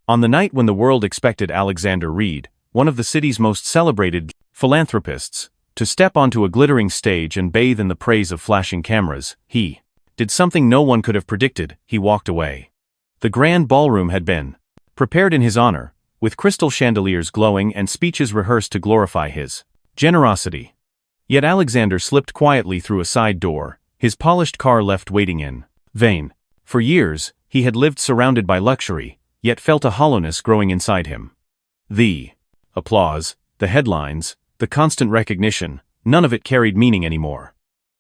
On the night when the world expected Alexander Reed, one of the city's most celebrated philanthropists, to step onto a glittering stage and bathe in the praise of flashing cameras, he did something no one could have predicted. He walked away. The grand ballroom had been prepared in his honor, with crystal chandeliers glowing and speeches rehearsed to glorify his generosity. Yet Alexander slipped quietly through a side door, his polished car left waiting in vain. For years, he had lived surrounded by luxury, yet felt a hollowness growing inside him. The applause, the headlines, the constant recognition, none of it carried meaning anymore.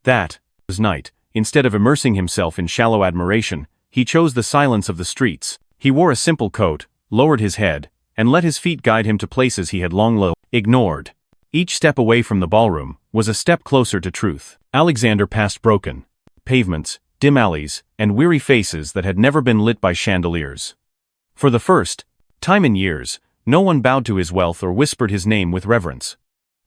That night, instead of immersing himself in shallow admiration, he chose the silence of the streets. He wore a simple coat, lowered his head, and let his feet guide him to places he had long ignored. Each step away from the ballroom was a step closer to truth. Alexander passed broken pavements, dim alleys, and weary faces that had never been lit by chandeliers. For the first time in years, no one bowed to his wealth or whispered his name with reverence.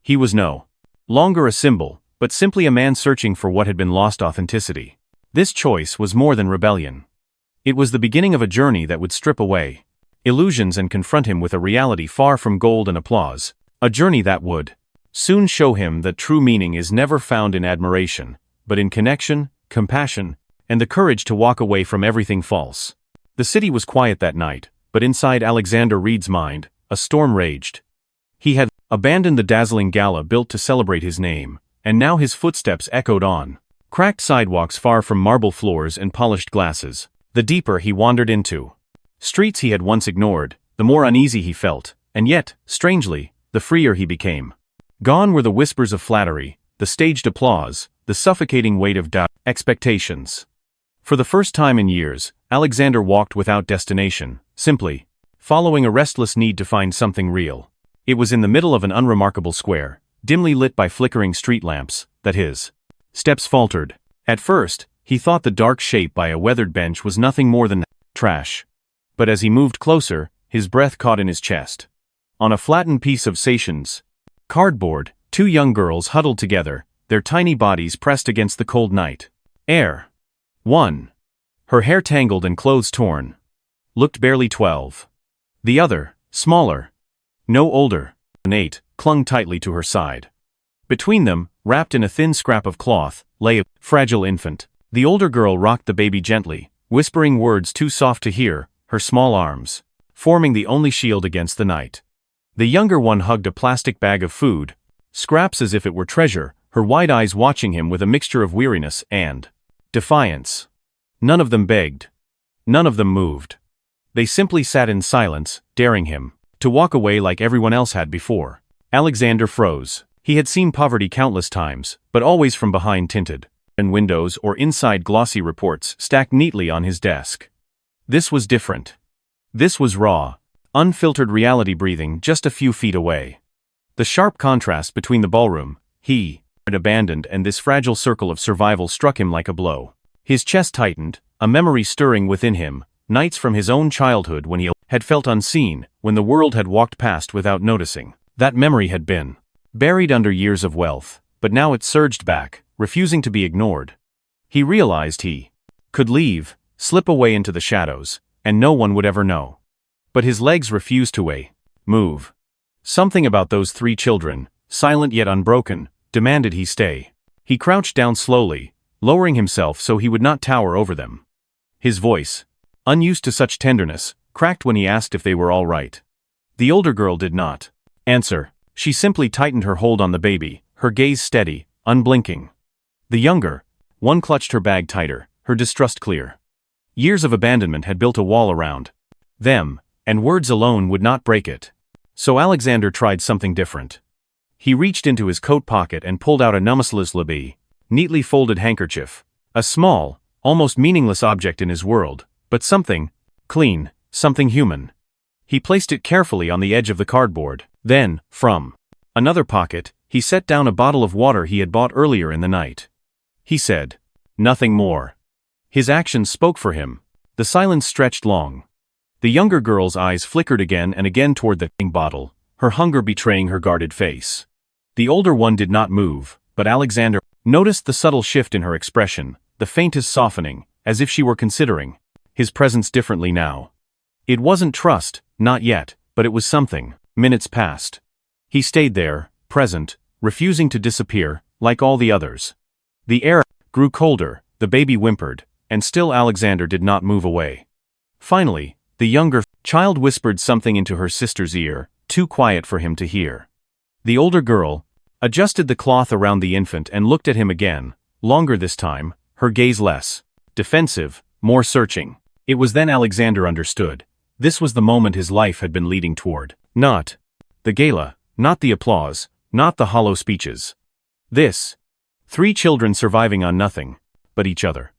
He was no longer a symbol, but simply a man searching for what had been lost: authenticity. This choice was more than rebellion. It was the beginning of a journey that would strip away illusions and confront him with a reality far from gold and applause. A journey that would soon show him that true meaning is never found in admiration, but in connection, compassion, and the courage to walk away from everything false. The city was quiet that night, but inside Alexander Reed's mind, a storm raged. He had abandoned the dazzling gala built to celebrate his name, and now his footsteps echoed on cracked sidewalks far from marble floors and polished glasses. The deeper he wandered into streets he had once ignored, the more uneasy he felt, and yet, strangely, the freer he became. Gone were the whispers of flattery, the staged applause, the suffocating weight of doubt, expectations. For the first time in years, Alexander walked without destination, simply following a restless need to find something real. It was in the middle of an unremarkable square, dimly lit by flickering street lamps, that his steps faltered. At first, he thought the dark shape by a weathered bench was nothing more than trash. But as he moved closer, his breath caught in his chest. On a flattened piece of Satian's cardboard, two young girls huddled together, their tiny bodies pressed against the cold night air. One, her hair tangled and clothes torn, looked barely 12. The other, smaller, no older than 8, clung tightly to her side. Between them, wrapped in a thin scrap of cloth, lay a fragile infant. The older girl rocked the baby gently, whispering words too soft to hear, her small arms forming the only shield against the night. The younger one hugged a plastic bag of food, scraps as if it were treasure, her wide eyes watching him with a mixture of weariness and defiance. None of them begged. None of them moved. They simply sat in silence, daring him to walk away like everyone else had before. Alexander froze. He had seen poverty countless times, but always from behind tinted windows or inside glossy reports stacked neatly on his desk. This was different. This was raw, unfiltered reality breathing just a few feet away. The sharp contrast between the ballroom he had abandoned and this fragile circle of survival struck him like a blow. His chest tightened, a memory stirring within him, nights from his own childhood when he had felt unseen, when the world had walked past without noticing. That memory had been buried under years of wealth, but now it surged back, refusing to be ignored. He realized he could leave, slip away into the shadows, and no one would ever know. But his legs refused to move. Something about those 3 children, silent yet unbroken, demanded he stay. He crouched down slowly, lowering himself so he would not tower over them. His voice, unused to such tenderness, cracked when he asked if they were all right. The older girl did not answer. She simply tightened her hold on the baby, her gaze steady, unblinking. The younger one clutched her bag tighter, her distrust clear. Years of abandonment had built a wall around them, and words alone would not break it. So Alexander tried something different. He reached into his coat pocket and pulled out a numismaslabi, neatly folded handkerchief, a small, almost meaningless object in his world, but something clean, something human. He placed it carefully on the edge of the cardboard. Then, from another pocket, he set down a bottle of water he had bought earlier in the night. He said nothing more. His actions spoke for him. The silence stretched long. The younger girl's eyes flickered again and again toward the bottle, her hunger betraying her guarded face. The older one did not move, but Alexander noticed the subtle shift in her expression, the faintest softening, as if she were considering his presence differently now. It wasn't trust, not yet, but it was something. Minutes passed. He stayed there, present, refusing to disappear, like all the others. The air grew colder, the baby whimpered, and still Alexander did not move away. Finally, the younger child whispered something into her sister's ear, too quiet for him to hear. The older girl adjusted the cloth around the infant and looked at him again, longer this time, her gaze less defensive, more searching. It was then Alexander understood. This was the moment his life had been leading toward. Not the gala, not the applause, not the hollow speeches. This. 3 children surviving on nothing but each other.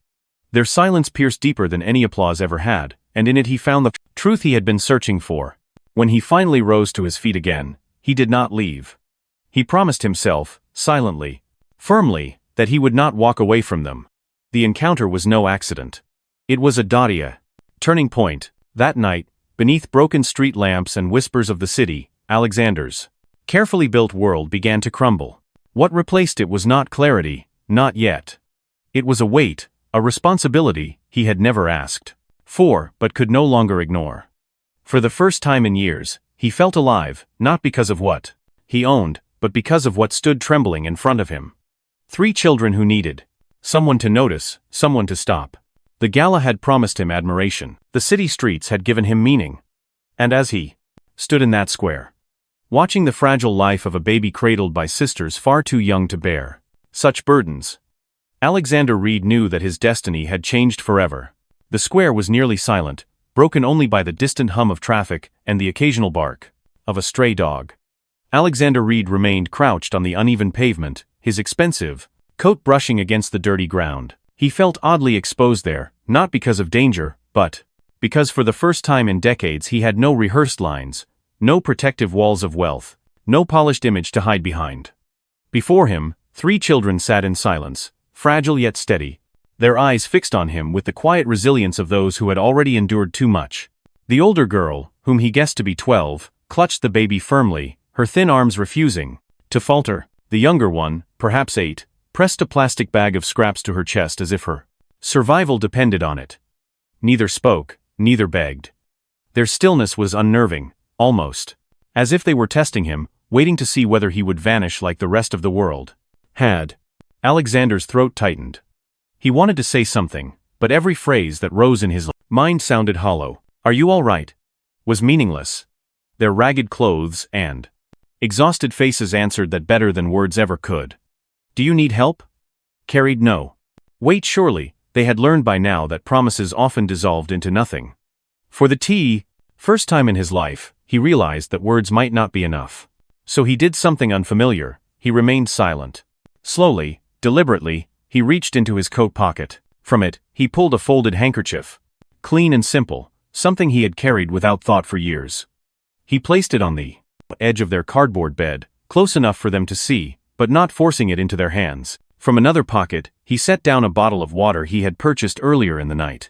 Their silence pierced deeper than any applause ever had, and in it he found the truth he had been searching for. When he finally rose to his feet again, he did not leave. He promised himself, silently, firmly, that he would not walk away from them. The encounter was no accident. It was a turning point. That night, beneath broken street lamps and whispers of the city, Alexander's carefully built world began to crumble. What replaced it was not clarity, not yet. It was a weight, a responsibility he had never asked for, but could no longer ignore. For the first time in years, he felt alive, not because of what he owned, but because of what stood trembling in front of him. 3 children who needed someone to notice, someone to stop. The gala had promised him admiration. The city streets had given him meaning. And as he stood in that square, watching the fragile life of a baby cradled by sisters far too young to bear such burdens, Alexander Reed knew that his destiny had changed forever. The square was nearly silent, broken only by the distant hum of traffic and the occasional bark of a stray dog. Alexander Reed remained crouched on the uneven pavement, his expensive coat brushing against the dirty ground. He felt oddly exposed there, not because of danger, but because for the first time in decades he had no rehearsed lines, no protective walls of wealth, no polished image to hide behind. Before him, 3 children sat in silence, fragile yet steady, their eyes fixed on him with the quiet resilience of those who had already endured too much. The older girl, whom he guessed to be 12, clutched the baby firmly, her thin arms refusing to falter. The younger one, perhaps 8, pressed a plastic bag of scraps to her chest as if her survival depended on it. Neither spoke, neither begged. Their stillness was unnerving, almost as if they were testing him, waiting to see whether he would vanish like the rest of the world had. Alexander's throat tightened. He wanted to say something, but every phrase that rose in his mind sounded hollow. "Are you all right?" was meaningless. Their ragged clothes and exhausted faces answered that better than words ever could. "Do you need help?" Carried no weight. Surely, they had learned by now that promises often dissolved into nothing. For the first time in his life, he realized that words might not be enough. So he did something unfamiliar. He remained silent. Slowly, deliberately, he reached into his coat pocket. From it, he pulled a folded handkerchief. Clean and simple, something he had carried without thought for years. He placed it on the edge of their cardboard bed, close enough for them to see, but not forcing it into their hands. From another pocket, he set down a bottle of water he had purchased earlier in the night.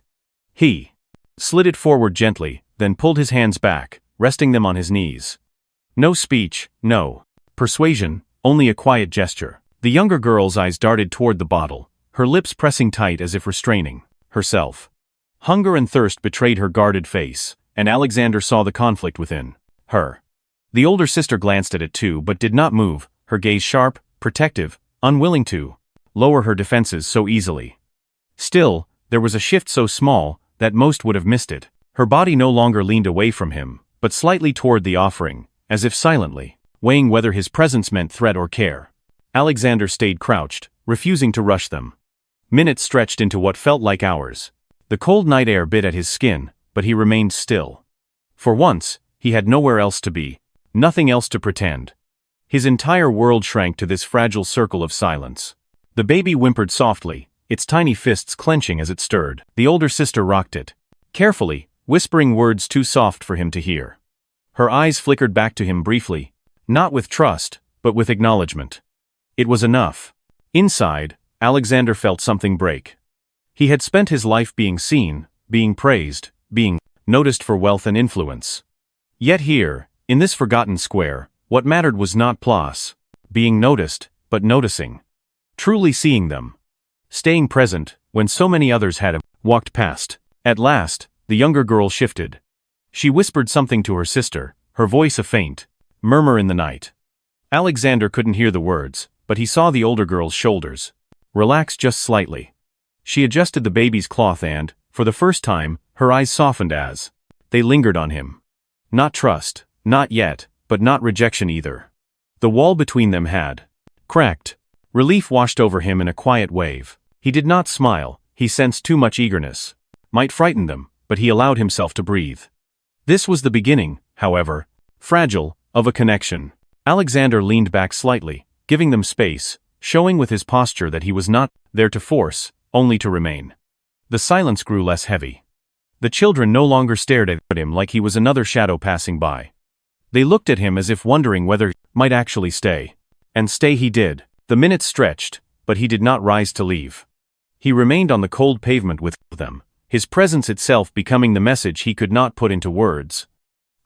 He slid it forward gently, then pulled his hands back, resting them on his knees. No speech, no persuasion, only a quiet gesture. The younger girl's eyes darted toward the bottle, her lips pressing tight as if restraining herself. Hunger and thirst betrayed her guarded face, and Alexander saw the conflict within her. The older sister glanced at it too but did not move, her gaze sharp, protective, unwilling to lower her defenses so easily. Still, there was a shift so small that most would have missed it. Her body no longer leaned away from him, but slightly toward the offering, as if silently weighing whether his presence meant threat or care. Alexander stayed crouched, refusing to rush them. Minutes stretched into what felt like hours. The cold night air bit at his skin, but he remained still. For once, he had nowhere else to be, nothing else to pretend. His entire world shrank to this fragile circle of silence. The baby whimpered softly, its tiny fists clenching as it stirred. The older sister rocked it, carefully, whispering words too soft for him to hear. Her eyes flickered back to him briefly, not with trust, but with acknowledgement. It was enough. Inside, Alexander felt something break. He had spent his life being seen, being praised, being noticed for wealth and influence. Yet here, in this forgotten square, what mattered was not being noticed, but noticing. Truly seeing them. Staying present, when so many others had walked past. At last, the younger girl shifted. She whispered something to her sister, her voice a faint murmur in the night. Alexander couldn't hear the words, but he saw the older girl's shoulders relax just slightly. She adjusted the baby's cloth and, for the first time, her eyes softened as they lingered on him. Not trust, not yet, but not rejection either. The wall between them had cracked. Relief washed over him in a quiet wave. He did not smile, he sensed too much eagerness. Might frighten them, but he allowed himself to breathe. This was the beginning, however, fragile, of a connection. Alexander leaned back slightly, giving them space, showing with his posture that he was not there to force, only to remain. The silence grew less heavy. The children no longer stared at him like he was another shadow passing by. They looked at him as if wondering whether he might actually stay. And stay he did. The minutes stretched, but he did not rise to leave. He remained on the cold pavement with them, his presence itself becoming the message he could not put into words.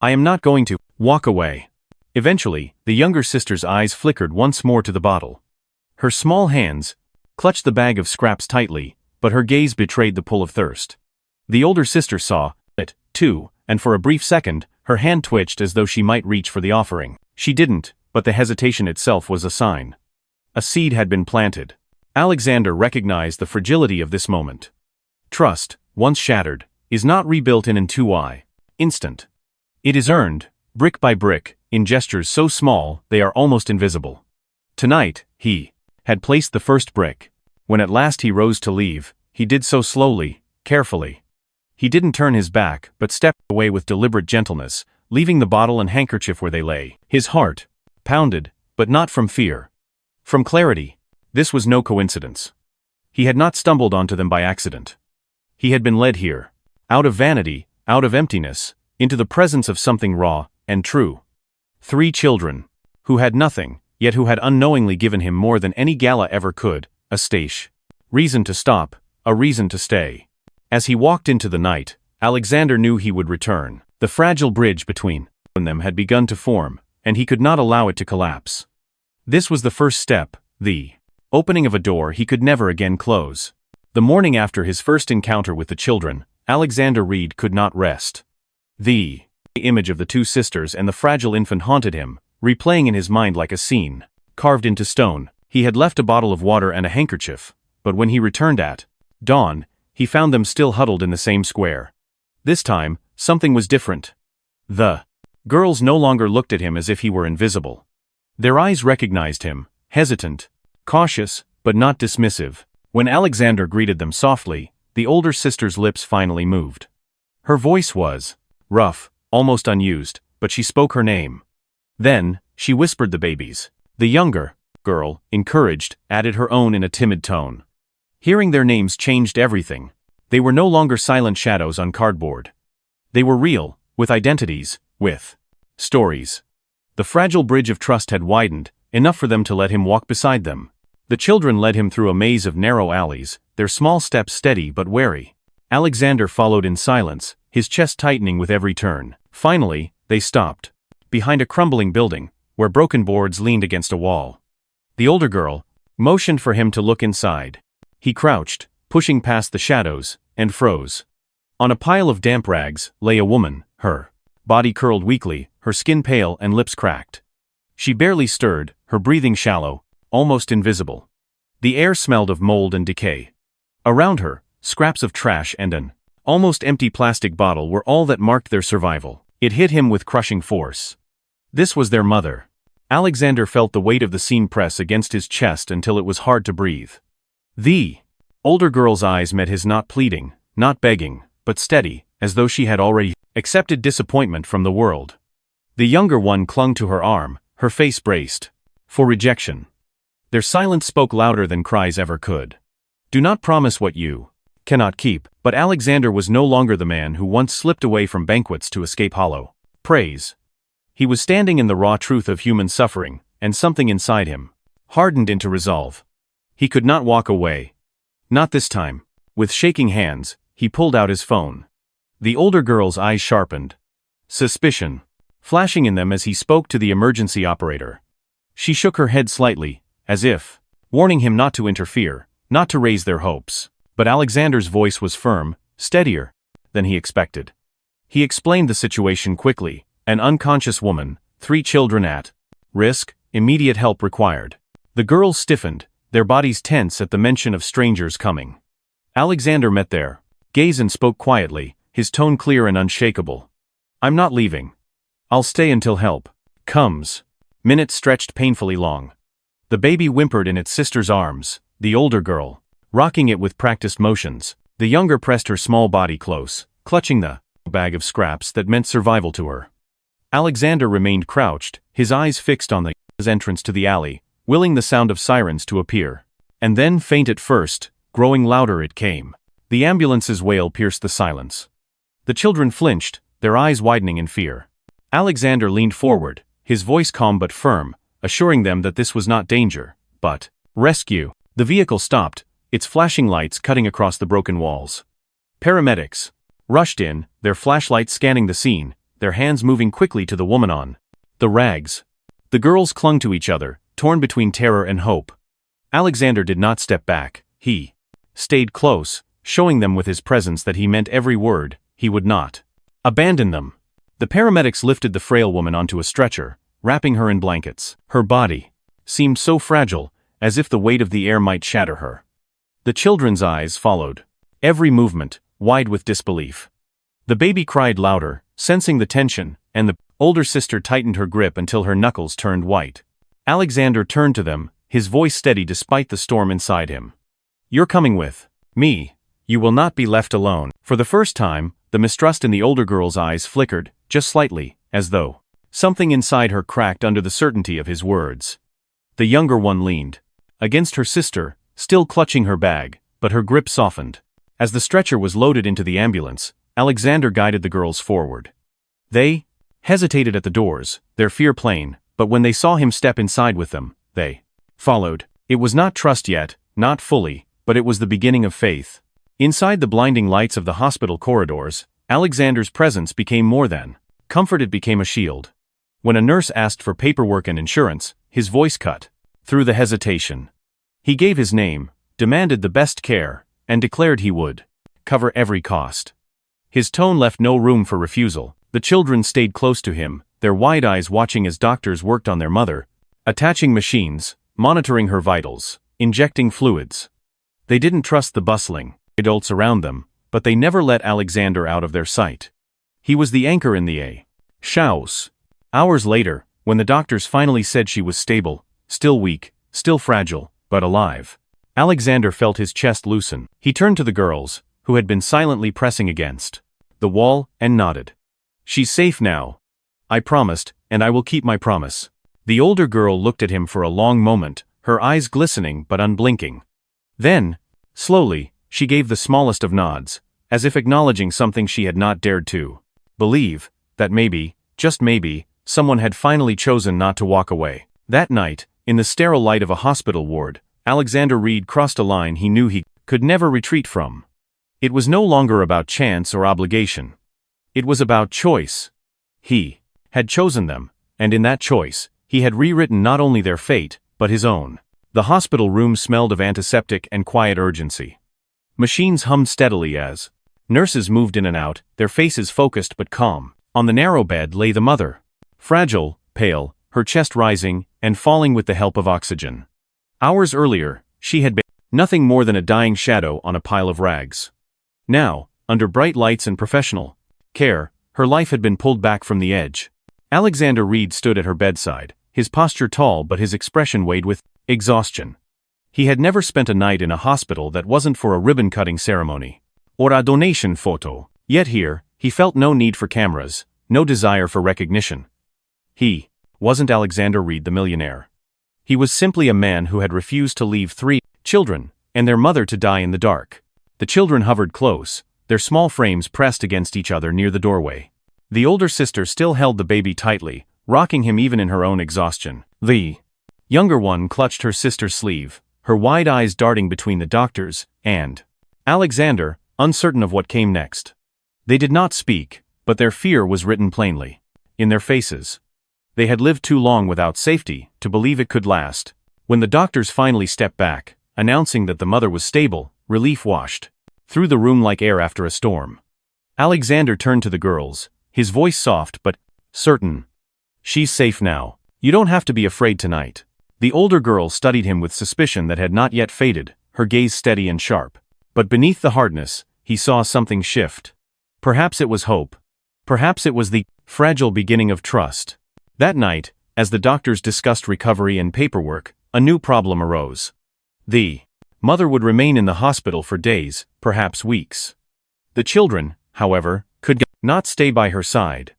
I am not going to walk away. Eventually, the younger sister's eyes flickered once more to the bottle. Her small hands clutched the bag of scraps tightly, but her gaze betrayed the pull of thirst. The older sister saw it, too, and for a brief second, her hand twitched as though she might reach for the offering. She didn't, but the hesitation itself was a sign. A seed had been planted. Alexander recognized the fragility of this moment. Trust, once shattered, is not rebuilt in an instant. It is earned, brick by brick, in gestures so small they are almost invisible. Tonight, he had placed the first brick. When at last he rose to leave, he did so slowly, carefully. He didn't turn his back, but stepped away with deliberate gentleness, leaving the bottle and handkerchief where they lay. His heart pounded, but not from fear. From clarity. This was no coincidence. He had not stumbled onto them by accident. He had been led here, out of vanity, out of emptiness, into the presence of something raw and true. 3 children, who had nothing, yet who had unknowingly given him more than any gala ever could, a stage. Reason to stop, a reason to stay. As he walked into the night, Alexander knew he would return. The fragile bridge between them had begun to form, and he could not allow it to collapse. This was the first step, the opening of a door he could never again close. The morning after his first encounter with the children, Alexander Reed could not rest. The image of the 2 sisters and the fragile infant haunted him, replaying in his mind like a scene carved into stone. He had left a bottle of water and a handkerchief, but when he returned at dawn, he found them still huddled in the same square. This time, something was different. The girls no longer looked at him as if he were invisible. Their eyes recognized him, hesitant, cautious, but not dismissive. When Alexander greeted them softly, the older sister's lips finally moved. Her voice was rough, almost unused, but she spoke her name. Then, she whispered the baby's. The younger girl, encouraged, added her own in a timid tone. Hearing their names changed everything. They were no longer silent shadows on cardboard. They were real, with identities, with stories. The fragile bridge of trust had widened, enough for them to let him walk beside them. The children led him through a maze of narrow alleys, their small steps steady but wary. Alexander followed in silence, his chest tightening with every turn. Finally, they stopped. Behind a crumbling building, where broken boards leaned against a wall. The older girl motioned for him to look inside. He crouched, pushing past the shadows, and froze. On a pile of damp rags lay a woman, her body curled weakly, her skin pale and lips cracked. She barely stirred, her breathing shallow, almost invisible. The air smelled of mold and decay. Around her, scraps of trash and an almost empty plastic bottle were all that marked their survival. It hit him with crushing force. This was their mother. Alexander felt the weight of the scene press against his chest until it was hard to breathe. The older girl's eyes met his, not pleading, not begging, but steady, as though she had already accepted disappointment from the world. The younger one clung to her arm, her face braced for rejection. Their silence spoke louder than cries ever could. Do not promise what you cannot keep. But Alexander was no longer the man who once slipped away from banquets to escape hollow praise. He was standing in the raw truth of human suffering, and something inside him hardened into resolve. He could not walk away. Not this time. With shaking hands, he pulled out his phone. The older girl's eyes sharpened. Suspicion flashing in them as he spoke to the emergency operator. She shook her head slightly, as if warning him not to interfere, not to raise their hopes. But Alexander's voice was firm, steadier than he expected. He explained the situation quickly. An unconscious woman, 3 children at risk, immediate help required. The girls stiffened, their bodies tense at the mention of strangers coming. Alexander met their gaze and spoke quietly, his tone clear and unshakable. I'm not leaving. I'll stay until help comes. Minutes stretched painfully long. The baby whimpered in its sister's arms, the older girl rocking it with practiced motions. The younger pressed her small body close, clutching the bag of scraps that meant survival to her. Alexander remained crouched, his eyes fixed on the entrance to the alley, willing the sound of sirens to appear. And then, faint at first, growing louder it came. The ambulance's wail pierced the silence. The children flinched, their eyes widening in fear. Alexander leaned forward, his voice calm but firm, assuring them that this was not danger, but rescue. The vehicle stopped, its flashing lights cutting across the broken walls. Paramedics rushed in, their flashlights scanning the scene, their hands moving quickly to the woman on the rags. The girls clung to each other, torn between terror and hope. Alexander did not step back. He stayed close, showing them with his presence that he meant every word. He would not abandon them. The paramedics lifted the frail woman onto a stretcher, wrapping her in blankets. Her body seemed so fragile, as if the weight of the air might shatter her. The children's eyes followed every movement, wide with disbelief. The baby cried louder, sensing the tension, and the older sister tightened her grip until her knuckles turned white. Alexander turned to them, his voice steady despite the storm inside him. You're coming with me. You will not be left alone. For the first time, the mistrust in the older girl's eyes flickered, just slightly, as though something inside her cracked under the certainty of his words. The younger one leaned against her sister, still clutching her bag, but her grip softened. As the stretcher was loaded into the ambulance, Alexander guided the girls forward. They hesitated at the doors, their fear plain, but when they saw him step inside with them, they followed. It was not trust yet, not fully, but it was the beginning of faith. Inside the blinding lights of the hospital corridors, Alexander's presence became more than comfort. It became a shield. When a nurse asked for paperwork and insurance, his voice cut through the hesitation. He gave his name, demanded the best care, and declared he would cover every cost. His tone left no room for refusal. The children stayed close to him, their wide eyes watching as doctors worked on their mother, attaching machines, monitoring her vitals, injecting fluids. They didn't trust the bustling adults around them, but they never let Alexander out of their sight. He was the anchor in the chaos. Hours later, when the doctors finally said she was stable, still weak, still fragile, but alive, Alexander felt his chest loosen. He turned to the girls, who had been silently pressing against the wall, and nodded. She's safe now. I promised, and I will keep my promise. The older girl looked at him for a long moment, her eyes glistening but unblinking. Then, slowly, she gave the smallest of nods, as if acknowledging something she had not dared to believe, that maybe, just maybe, someone had finally chosen not to walk away. That night, in the sterile light of a hospital ward, Alexander Reed crossed a line he knew he could never retreat from. It was no longer about chance or obligation. It was about choice. He had chosen them, and in that choice, he had rewritten not only their fate, but his own. The hospital room smelled of antiseptic and quiet urgency. Machines hummed steadily as nurses moved in and out, their faces focused but calm. On the narrow bed lay the mother. Fragile, pale, her chest rising and falling with the help of oxygen. Hours earlier, she had been nothing more than a dying shadow on a pile of rags. Now, under bright lights and professional care, her life had been pulled back from the edge. Alexander Reed stood at her bedside, his posture tall but his expression weighed with exhaustion. He had never spent a night in a hospital that wasn't for a ribbon-cutting ceremony or a donation photo. Yet here, he felt no need for cameras, no desire for recognition. He wasn't Alexander Reed the millionaire. He was simply a man who had refused to leave 3 children and their mother to die in the dark. The children hovered close, their small frames pressed against each other near the doorway. The older sister still held the baby tightly, rocking him even in her own exhaustion. The younger one clutched her sister's sleeve, her wide eyes darting between the doctors and Alexander, uncertain of what came next. They did not speak, but their fear was written plainly in their faces. They had lived too long without safety to believe it could last. When the doctors finally stepped back, announcing that the mother was stable, relief washed through the room like air after a storm. Alexander turned to the girls, his voice soft but certain. "She's safe now. You don't have to be afraid tonight." The older girl studied him with suspicion that had not yet faded, her gaze steady and sharp. But beneath the hardness, he saw something shift. Perhaps it was hope. Perhaps it was the fragile beginning of trust. That night, as the doctors discussed recovery and paperwork, a new problem arose. The mother would remain in the hospital for days, perhaps weeks. The children, however, could not stay by her side.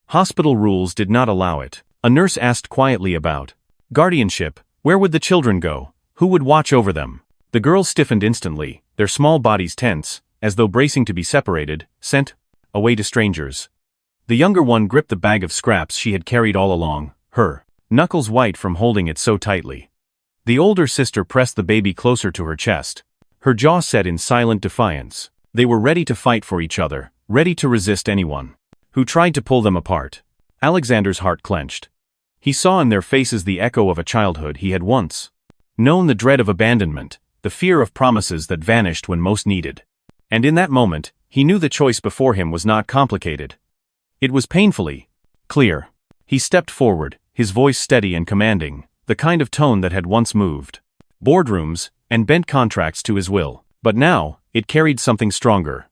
Hospital rules did not allow it. A nurse asked quietly about guardianship. Where would the children go? Who would watch over them? The girls stiffened instantly, their small bodies tense, as though bracing to be separated, sent away to strangers. The younger one gripped the bag of scraps she had carried all along, her knuckles white from holding it so tightly. The older sister pressed the baby closer to her chest, her jaw set in silent defiance. They were ready to fight for each other, ready to resist anyone who tried to pull them apart. Alexander's heart clenched. He saw in their faces the echo of a childhood he had once known, the dread of abandonment, the fear of promises that vanished when most needed. And in that moment, he knew the choice before him was not complicated. It was painfully clear. He stepped forward, his voice steady and commanding, the kind of tone that had once moved boardrooms and bent contracts to his will. But now, it carried something stronger.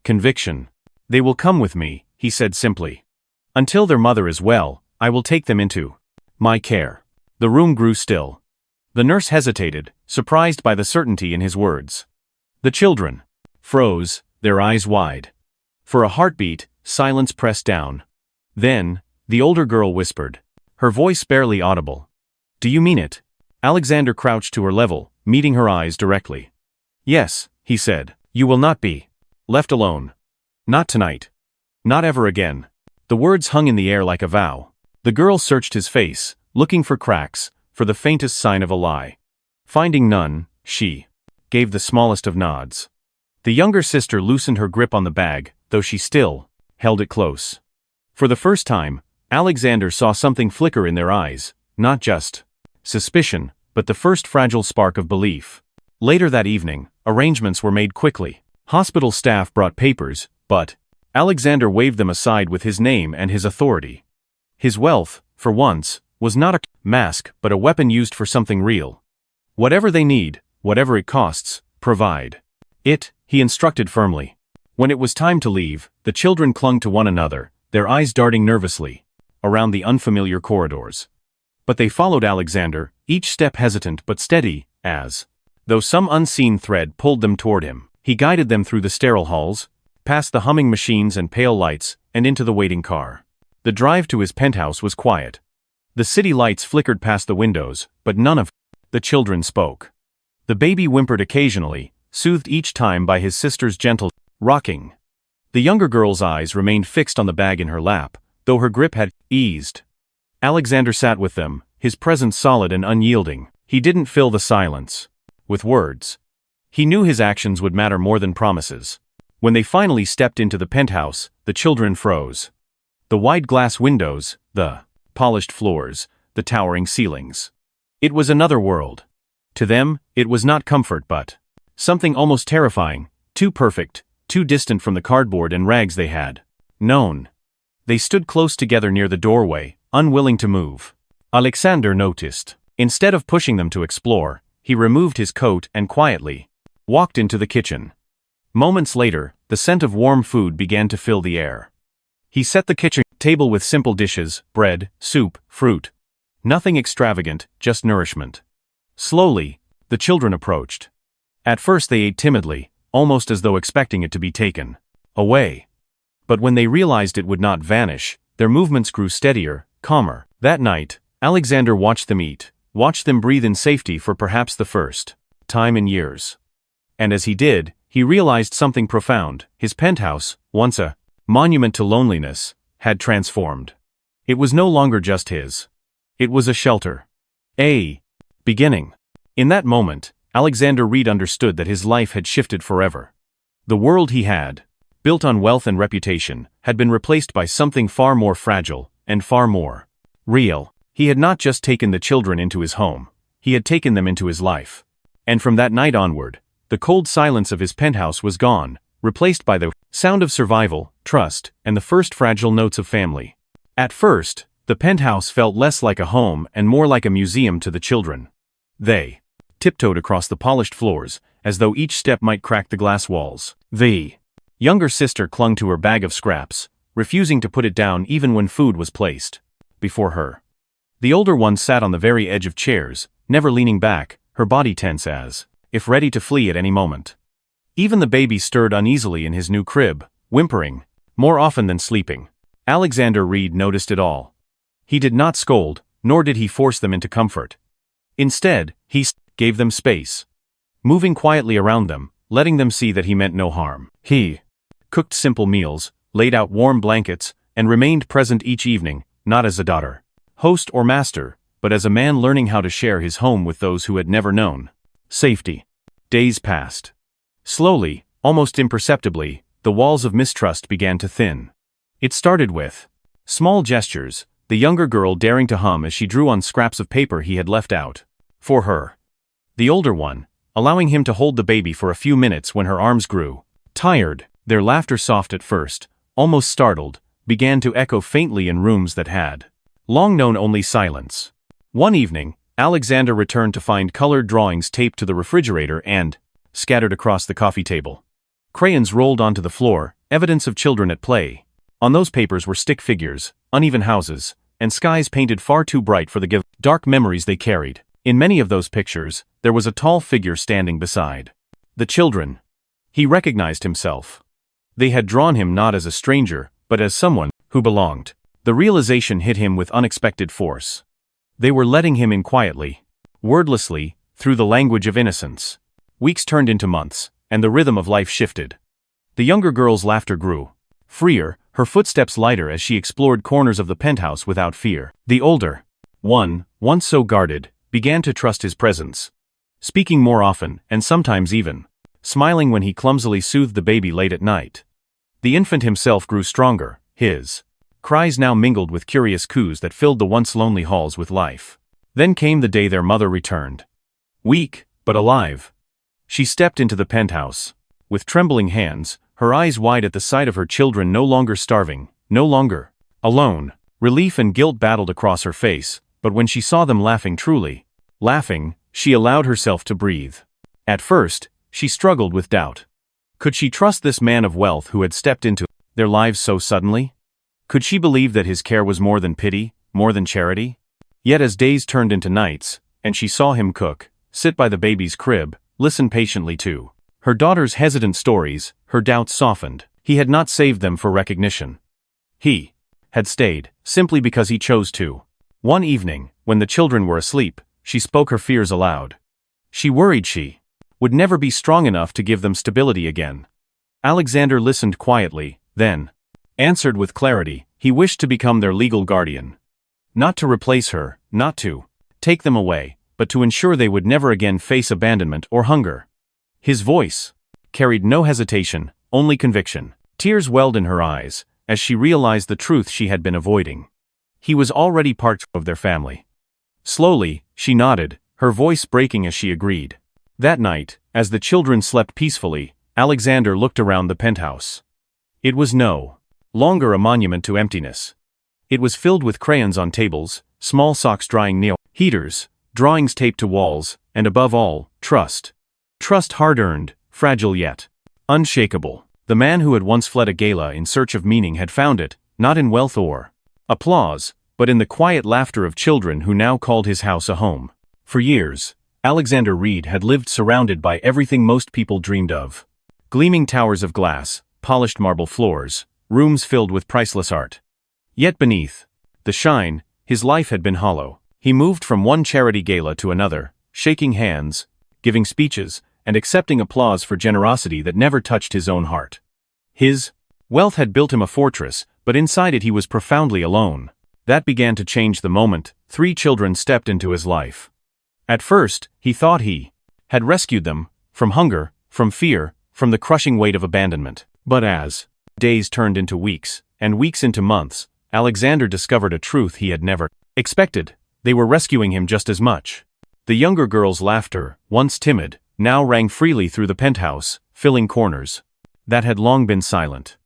Conviction. "They will come with me," he said simply. "Until their mother is well, I will take them into my care." The room grew still. The nurse hesitated, surprised by the certainty in his words. The children froze, their eyes wide. For a heartbeat, silence pressed down. Then, the older girl whispered, her voice barely audible. "Do you mean it?" Alexander crouched to her level, meeting her eyes directly. "Yes," he said. "You will not be left alone. Not tonight. Not ever again." The words hung in the air like a vow. The girl searched his face, looking for cracks, for the faintest sign of a lie. Finding none, she gave the smallest of nods. The younger sister loosened her grip on the bag, though she still held it close. For the first time, Alexander saw something flicker in their eyes, not just suspicion, but the first fragile spark of belief. Later that evening, arrangements were made quickly. Hospital staff brought papers, but Alexander waved them aside with his name and his authority. His wealth, for once, was not a mask but a weapon used for something real. "Whatever they need, whatever it costs, provide it," he instructed firmly. When it was time to leave, the children clung to one another, their eyes darting nervously around the unfamiliar corridors. But they followed Alexander, each step hesitant but steady, as though some unseen thread pulled them toward him. He guided them through the sterile halls, past the humming machines and pale lights, and into the waiting car. The drive to his penthouse was quiet. The city lights flickered past the windows, but none of the children spoke. The baby whimpered occasionally, soothed each time by his sister's gentle rocking. The younger girl's eyes remained fixed on the bag in her lap, though her grip had eased. Alexander sat with them, his presence solid and unyielding. He didn't fill the silence with words. He knew his actions would matter more than promises. When they finally stepped into the penthouse, the children froze. The wide glass windows, the polished floors, the towering ceilings. It was another world. To them, it was not comfort but something almost terrifying, too perfect, too distant from the cardboard and rags they had known. They stood close together near the doorway, unwilling to move. Alexander noticed. Instead of pushing them to explore, he removed his coat and quietly walked into the kitchen. Moments later, the scent of warm food began to fill the air. He set the kitchen table with simple dishes, bread, soup, fruit. Nothing extravagant, just nourishment. Slowly, the children approached. At first they ate timidly, almost as though expecting it to be taken away. But when they realized it would not vanish, their movements grew steadier, calmer. That night, Alexander watched them eat, watched them breathe in safety for perhaps the first time in years. And as he did, he realized something profound. His penthouse, once a monument to loneliness, had transformed. It was no longer just his. It was a shelter. A beginning. In that moment, Alexander Reed understood that his life had shifted forever. The world he had built on wealth and reputation had been replaced by something far more fragile and far more real. He had not just taken the children into his home, he had taken them into his life. And from that night onward, the cold silence of his penthouse was gone, replaced by the sound of survival, trust, and the first fragile notes of family. At first, the penthouse felt less like a home and more like a museum to the children. They tiptoed across the polished floors, as though each step might crack the glass walls. The younger sister clung to her bag of scraps, refusing to put it down even when food was placed before her. The older one sat on the very edge of chairs, never leaning back, her body tense as if ready to flee at any moment. Even the baby stirred uneasily in his new crib, whimpering, more often than sleeping. Alexander Reed noticed it all. He did not scold, nor did he force them into comfort. Instead, he gave them space, moving quietly around them, letting them see that he meant no harm. He cooked simple meals, laid out warm blankets, and remained present each evening, not as a daughter, host or master, but as a man learning how to share his home with those who had never known safety. Days passed. Slowly, almost imperceptibly, the walls of mistrust began to thin. It started with small gestures, the younger girl daring to hum as she drew on scraps of paper he had left out for her. The older one, allowing him to hold the baby for a few minutes when her arms grew tired. Their laughter, soft at first, almost startled, began to echo faintly in rooms that had long known only silence. One evening, Alexander returned to find colored drawings taped to the refrigerator and scattered across the coffee table. Crayons rolled onto the floor, evidence of children at play. On those papers were stick figures, uneven houses, and skies painted far too bright for the dark memories they carried. In many of those pictures, there was a tall figure standing beside the children. He recognized himself. They had drawn him not as a stranger, but as someone who belonged. The realization hit him with unexpected force. They were letting him in quietly, wordlessly, through the language of innocence. Weeks turned into months, and the rhythm of life shifted. The younger girl's laughter grew freer, her footsteps lighter as she explored corners of the penthouse without fear. The older one, once so guarded, began to trust his presence, speaking more often, and sometimes even smiling when he clumsily soothed the baby late at night. The infant himself grew stronger, his cries now mingled with curious coos that filled the once lonely halls with life. Then came the day their mother returned. Weak, but alive. She stepped into the penthouse. With trembling hands, her eyes wide at the sight of her children no longer starving, no longer alone. Relief and guilt battled across her face, but when she saw them laughing, truly laughing, she allowed herself to breathe. At first, she struggled with doubt. Could she trust this man of wealth who had stepped into their lives so suddenly? Could she believe that his care was more than pity, more than charity? Yet as days turned into nights, and she saw him cook, sit by the baby's crib, listen patiently to her daughter's hesitant stories, her doubts softened. He had not saved them for recognition. He had stayed, simply because he chose to. One evening, when the children were asleep, she spoke her fears aloud. She worried she would never be strong enough to give them stability again. Alexander listened quietly, then answered with clarity. He wished to become their legal guardian. Not to replace her, not to take them away, but to ensure they would never again face abandonment or hunger. His voice carried no hesitation, only conviction. Tears welled in her eyes, as she realized the truth she had been avoiding. He was already part of their family. Slowly, she nodded, her voice breaking as she agreed. That night, as the children slept peacefully, Alexander looked around the penthouse. It was no longer a monument to emptiness. It was filled with crayons on tables, small socks drying near heaters, drawings taped to walls, and above all, trust. Trust hard-earned, fragile yet unshakable. The man who had once fled a gala in search of meaning had found it, not in wealth or applause, but in the quiet laughter of children who now called his house a home. For years, Alexander Reed had lived surrounded by everything most people dreamed of. Gleaming towers of glass, polished marble floors, rooms filled with priceless art. Yet beneath the shine, his life had been hollow. He moved from one charity gala to another, shaking hands, giving speeches, and accepting applause for generosity that never touched his own heart. His wealth had built him a fortress, but inside it he was profoundly alone. That began to change the moment 3 children stepped into his life. At first, he thought he had rescued them from hunger, from fear, from the crushing weight of abandonment. But as days turned into weeks, and weeks into months, Alexander discovered a truth he had never expected. They were rescuing him just as much. The younger girl's laughter, once timid, now rang freely through the penthouse, filling corners. that had long been silent.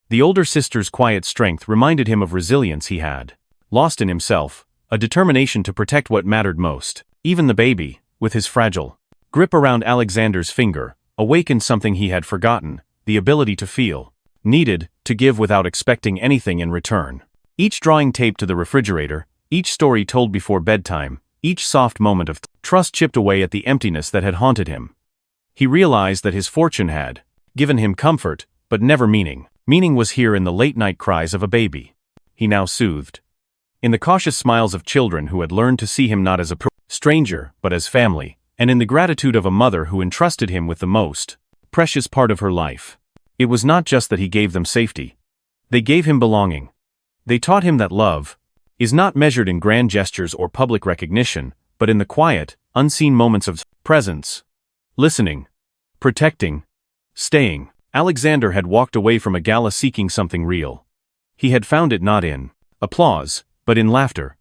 The older sister's quiet strength reminded him of resilience he had lost in himself, a determination to protect what mattered most. Even the baby, with his fragile grip around Alexander's finger, awakened something he had forgotten, the ability to feel, needed, to give without expecting anything in return. Each drawing taped to the refrigerator, each story told before bedtime, each soft moment of trust chipped away at the emptiness that had haunted him. He realized that his fortune had given him comfort, but never meaning. Meaning was here in the late-night cries of a baby he now soothed, in the cautious smiles of children who had learned to see him not as a stranger, but as family, and in the gratitude of a mother who entrusted him with the most precious part of her life. It was not just that he gave them safety. They gave him belonging. They taught him that love is not measured in grand gestures or public recognition, but in the quiet, unseen moments of presence, listening, protecting, staying. Alexander had walked away from a gala seeking something real. He had found it not in applause, but in laughter.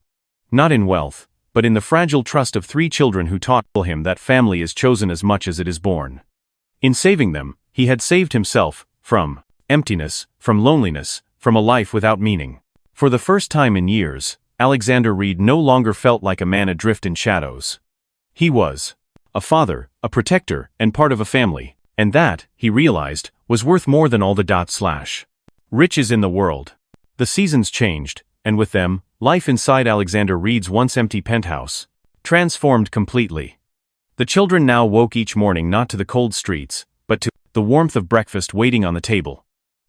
Not in wealth, but in the fragile trust of 3 children who taught him that family is chosen as much as it is born. In saving them, he had saved himself from emptiness, from loneliness, from a life without meaning. For the first time in years, Alexander Reed no longer felt like a man adrift in shadows. He was a father, a protector, and part of a family, and that, he realized, was worth more than all the riches in the world. The seasons changed, and with them, life inside Alexander Reed's once empty penthouse transformed completely. The children now woke each morning not to the cold streets, but to the warmth of breakfast waiting on the table.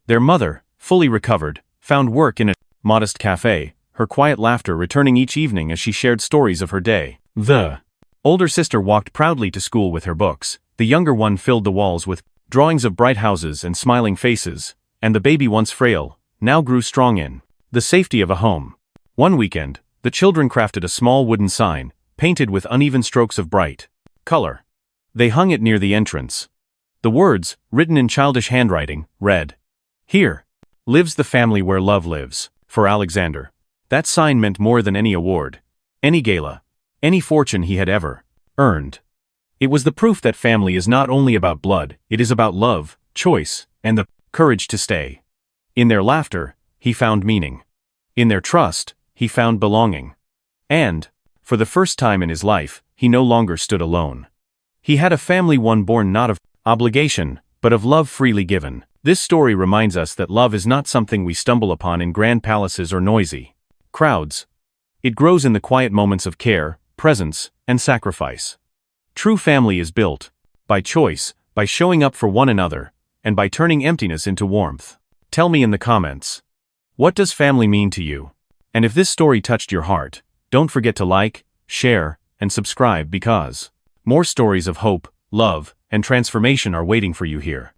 Their mother, fully recovered, found work in a modest cafe, her quiet laughter returning each evening as she shared stories of her day. The older sister walked proudly to school with her books, the younger one filled the walls with drawings of bright houses and smiling faces, and the baby, once frail, now grew strong in the safety of a home. One weekend, the children crafted a small wooden sign, painted with uneven strokes of bright color. They hung it near the entrance. The words, written in childish handwriting, read, "Here lives the family where love lives." For Alexander, that sign meant more than any award, any gala, any fortune he had ever earned. It was the proof that family is not only about blood, it is about love, choice, and the courage to stay. In their laughter, he found meaning. In their trust, he found belonging. And, for the first time in his life, he no longer stood alone. He had a family, one born not of obligation, but of love freely given. This story reminds us that love is not something we stumble upon in grand palaces or noisy crowds. It grows in the quiet moments of care, presence, and sacrifice. True family is built by choice, by showing up for one another, and by turning emptiness into warmth. Tell me in the comments, what does family mean to you? And if this story touched your heart, don't forget to like, share, and subscribe, because more stories of hope, love, and transformation are waiting for you here.